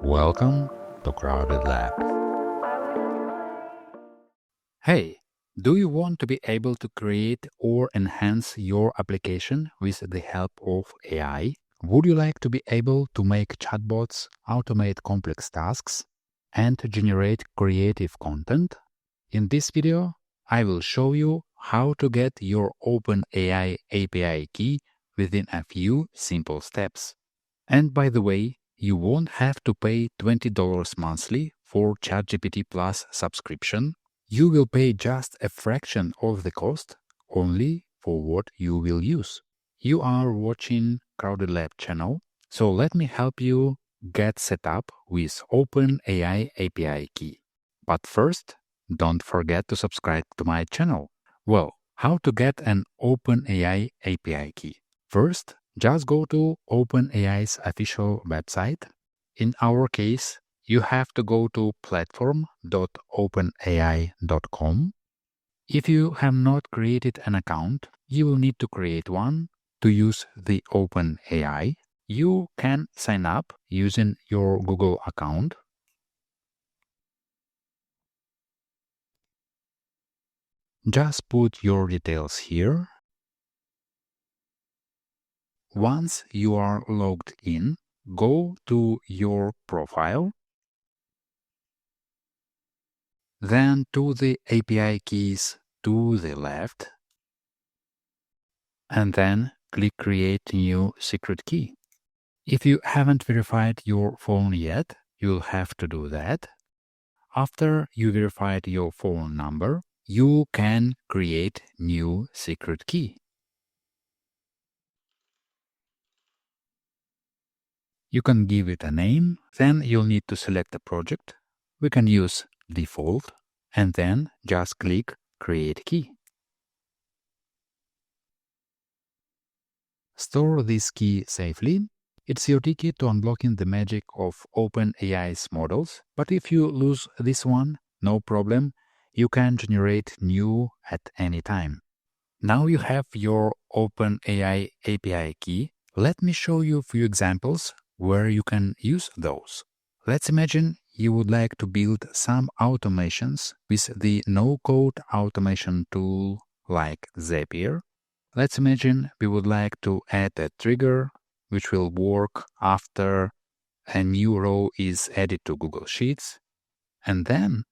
Welcome to CrowdedLab. Hey, do you want to be able to create or enhance your application with the help of AI? Would you like to be able to make chatbots, automate complex tasks, and generate creative content? In this video, I will show you how to get your OpenAI API key within a few simple steps. And by the way, you won't have to pay $20 monthly for ChatGPT Plus subscription. You will pay just a fraction of the cost only for what you will use. You are watching CrowdedLab channel, so let me help you get set up with OpenAI API Key. But first, don't forget to subscribe to my channel. Well, how to get an OpenAI API Key? First, just go to OpenAI's official website. In our case, you have to go to platform.openai.com. If you have not created an account, you will need to create one to use the OpenAI. You can sign up using your Google account. Just put your details here. Once you are logged in, go to your profile, then to the API keys to the left, and then click Create New Secret Key. If you haven't verified your phone yet, you'll have to do that. After you verified your phone number, you can create new secret key. You can give it a name, then you'll need to select a project. We can use default, and then just click Create Key. Store this key safely. It's your ticket to unlocking the magic of OpenAI's models, but if you lose this one, no problem, you can generate new at any time. Now you have your OpenAI API key. Let me show you a few examples where you can use those. Let's imagine you would like to build some automations with the no-code automation tool like Zapier. Let's imagine we would like to add a trigger which will work after a new row is added to Google Sheets. And then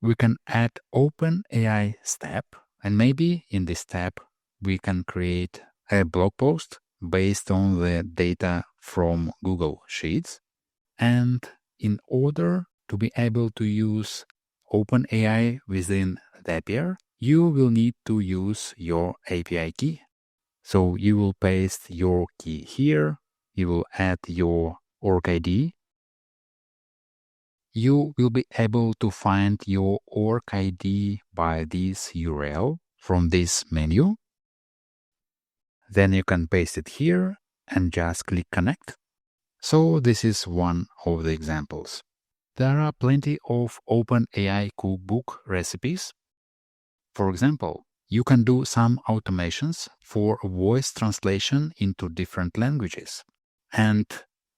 we can add OpenAI step. And maybe in this step, we can create a blog post based on the data from Google Sheets. And in order to be able to use OpenAI within Zapier, you will need to use your API key. So you will paste your key here. You will add your org ID. You will be able to find your org ID by this URL from this menu. Then you can paste it here and just click Connect. So this is one of the examples. There are plenty of OpenAI cookbook recipes. For example, you can do some automations for voice translation into different languages. And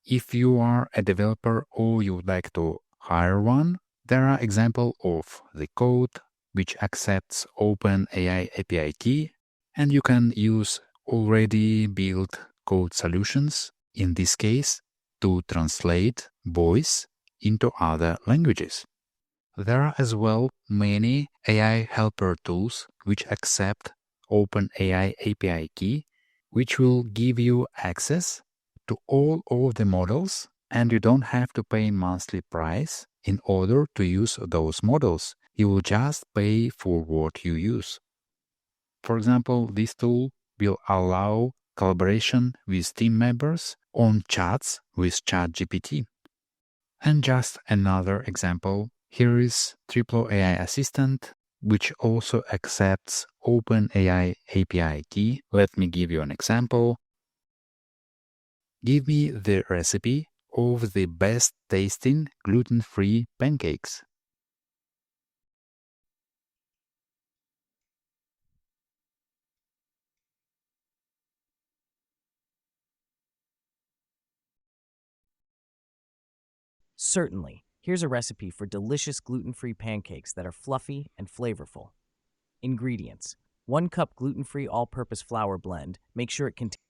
if you are a developer or you would like to hire one, there are examples of the code which accepts OpenAI API key, and you can use already built code solutions, in this case, to translate voice into other languages. There are as well many AI helper tools which accept OpenAI API key, which will give you access to all of the models, and you don't have to pay monthly price in order to use those models. You will just pay for what you use. For example, this tool will allow collaboration with team members on chats with Chat GPT. And just another example, here is Triplo AI Assistant, which also accepts OpenAI API key. Let me give you an example. Give me the recipe of the best tasting gluten-free pancakes. Certainly. Here's a recipe for delicious gluten-free pancakes that are fluffy and flavorful. Ingredients: 1 cup gluten-free all-purpose flour blend. Make sure it contains.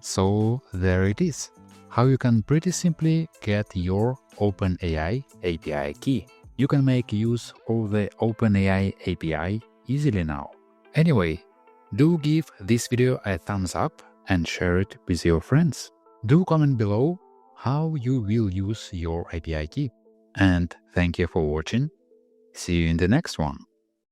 So there it is, how you can pretty simply get your OpenAI API key. You can make use of the OpenAI API easily now. Anyway, do give this video a thumbs up and share it with your friends. Do comment below how you will use your API key. And thank you for watching. See you in the next one.